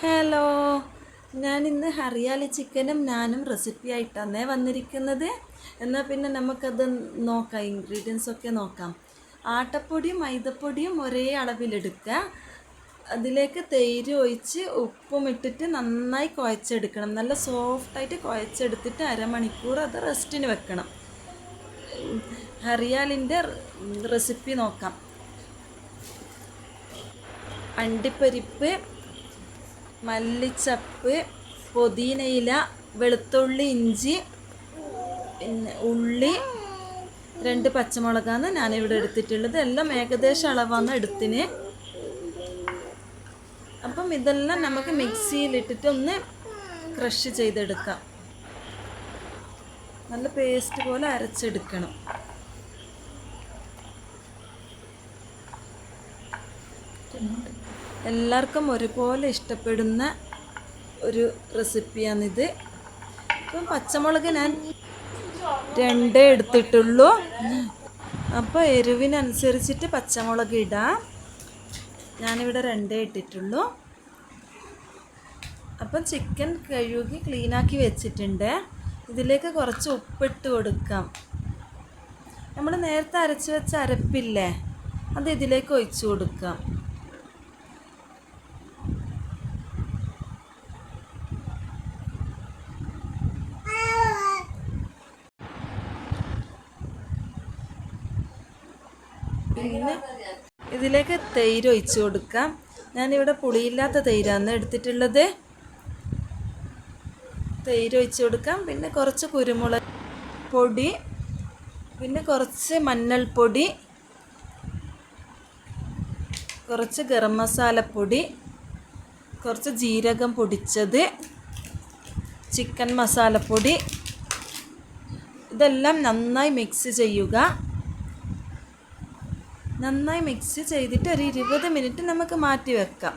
Hello, ഞാനിന്ന് ഹറിയാലി ചിക്കനും നാനും recipe ആയിട്ടാണ് വന്നിരിക്കുന്നത്. എന്നാൽ പിന്നെ നമുക്കത് നോക്കാം, ഇൻഗ്രീഡിയൻസ് ഒക്കെ നോക്കാം. ആട്ടപ്പൊടിയും മൈദപ്പൊടിയും ഒരേ അളവിലെടുക്കുക. അതിലേക്ക് തൈര് ഒഴിച്ച് ഉപ്പും ഇട്ടിട്ട് നന്നായി കുഴച്ചെടുക്കണം. നല്ല സോഫ്റ്റായിട്ട് കുഴച്ചെടുത്തിട്ട് അരമണിക്കൂർ അത് റെസ്റ്റിന് വെക്കണം. ഹറിയാലിൻ്റെ റെസിപ്പി നോക്കാം. അണ്ടിപ്പരിപ്പ്, മല്ലിച്ചപ്പ്, പുതിനയില, വെളുത്തുള്ളി, ഇഞ്ചി, പിന്നെ ഉള്ളി, 2 പച്ചമുളകാണ് ഞാനിവിടെ എടുത്തിട്ടുള്ളത്. എല്ലാം ഏകദേശം അളവാണ് എടുത്തിന്. അപ്പം ഇതെല്ലാം നമുക്ക് മിക്സിയിലിട്ടിട്ട് ഒന്ന് ക്രഷ് ചെയ്തെടുക്കാം. നല്ല പേസ്റ്റ് പോലെ അരച്ചെടുക്കണം. എല്ലാവർക്കും ഒരുപോലെ ഇഷ്ടപ്പെടുന്ന ഒരു റെസിപ്പിയാണിത്. ഇപ്പം പച്ചമുളക് ഞാൻ 2 എടുത്തിട്ടുള്ളൂ. അപ്പോൾ എരിവിനനുസരിച്ചിട്ട് പച്ചമുളക് ഇടാം. ഞാനിവിടെ 2 ഇട്ടിട്ടുള്ളൂ. അപ്പം ചിക്കൻ കഴുകി ക്ലീനാക്കി വെച്ചിട്ടുണ്ട്. ഇതിലേക്ക് കുറച്ച് ഉപ്പിട്ട് കൊടുക്കാം. നമ്മൾ നേരത്തെ അരച്ച് വെച്ച അരപ്പില്ലേ, അത് ഇതിലേക്ക് ഒഴിച്ചു കൊടുക്കാം. പിന്നെ ഇതിലേക്ക് തൈര് ഒഴിച്ച് കൊടുക്കാം. ഞാനിവിടെ പുളിയില്ലാത്ത തൈരാണ് എടുത്തിട്ടുള്ളത്. തൈര് ഒഴിച്ച് കൊടുക്കാം. പിന്നെ കുറച്ച് കുരുമുളക് പൊടി, പിന്നെ കുറച്ച് മഞ്ഞൾപ്പൊടി, കുറച്ച് ഗരം മസാലപ്പൊടി, കുറച്ച് ജീരകം പൊടിച്ചത്, ചിക്കൻ മസാലപ്പൊടി. ഇതെല്ലാം നന്നായി മിക്സ് ചെയ്യുക. നന്നായി മിക്സ് ചെയ്തിട്ട് ഒരു 20 മിനിറ്റ് നമുക്ക് മാറ്റി വെക്കാം.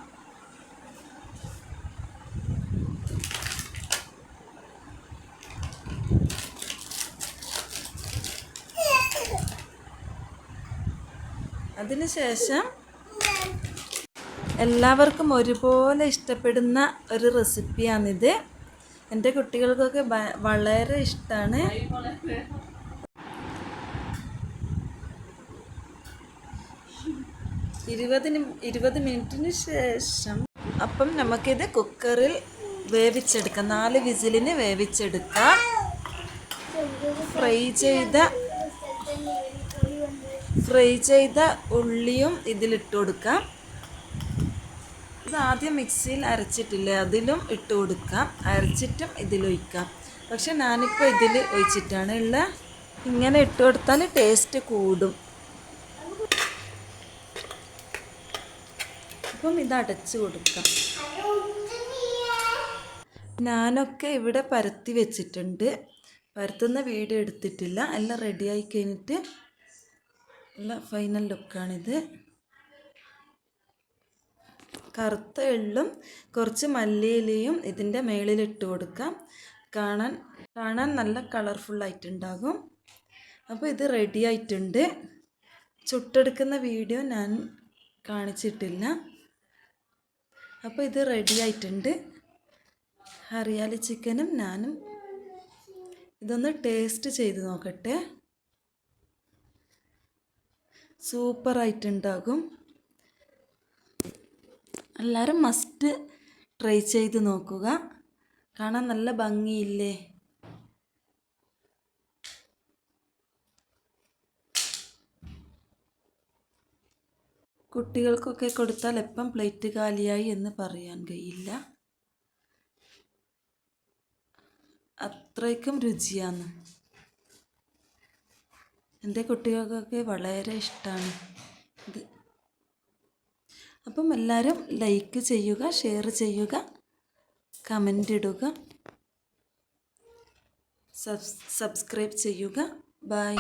അതിനുശേഷം എല്ലാവർക്കും ഒരുപോലെ ഇഷ്ടപ്പെടുന്ന ഒരു റെസിപ്പിയാണിത്. എൻ്റെ കുട്ടികൾക്കൊക്കെ വളരെ ഇഷ്ടമാണ്. 20 മിനിറ്റിന് ശേഷം അപ്പം നമുക്കിത് കുക്കറിൽ വേവിച്ചെടുക്കാം. 4 വിസിലിന് വേവിച്ചെടുക്കാം. ഫ്രൈ ചെയ്ത ഉള്ളിയും ഇതിലിട്ട് കൊടുക്കാം. ഇത് ആദ്യം മിക്സിയിൽ അരച്ചിട്ടില്ലേ, അതിലും ഇട്ട് കൊടുക്കാം. അരച്ചിട്ടും ഇതിലൊഴിക്കാം. പക്ഷെ ഞാനിപ്പോൾ ഇതിൽ ഒഴിച്ചിട്ടാണ് ഉള്ളത്. ഇങ്ങനെ ഇട്ട് കൊടുത്താൽ ടേസ്റ്റ് കൂടും. അപ്പം ഇത് അടച്ച് കൊടുക്കാം. ഞാനൊക്കെ ഇവിടെ പരത്തി വെച്ചിട്ടുണ്ട്. പരത്തുന്ന വീഡിയോ എടുത്തിട്ടില്ല. എല്ലാം റെഡിയായി കഴിഞ്ഞിട്ട് ഉള്ള ഫൈനൽ ലുക്കാണിത്. കറുത്ത എള്ളും കുറച്ച് മല്ലിയിലയും ഇതിൻ്റെ മേളിലിട്ട് കൊടുക്കാം. കാണാൻ നല്ല കളർഫുള്ളായിട്ടുണ്ടാകും. അപ്പോൾ ഇത് റെഡി ആയിട്ടുണ്ട്. ചുട്ടെടുക്കുന്ന വീഡിയോ ഞാൻ കാണിച്ചിട്ടില്ല. അപ്പോൾ ഇത് റെഡി ആയിട്ടുണ്ട്. ഹറിയാലി ചിക്കനും നാനും. ഇതൊന്ന് ടേസ്റ്റ് ചെയ്ത് നോക്കട്ടെ. സൂപ്പറായിട്ടുണ്ടാകും. എല്ലാവരും മസ്റ്റ് ട്രൈ ചെയ്ത് നോക്കുക. കാണാൻ നല്ല ഭംഗിയില്ലേ? കുട്ടികൾക്കൊക്കെ കൊടുത്താൽ എപ്പം പ്ലേറ്റ് കാലിയായി എന്ന് പറയാൻ കഴിയില്ല. അത്രയ്ക്കും രുചിയാണ്. എൻ്റെ കുട്ടികൾക്കൊക്കെ വളരെ ഇഷ്ടമാണ് ഇത്. അപ്പം എല്ലാവരും ലൈക്ക് ചെയ്യുക, ഷെയർ ചെയ്യുക, കമൻ്റ് ഇടുക, സബ്സ്ക്രൈബ് ചെയ്യുക. ബൈ.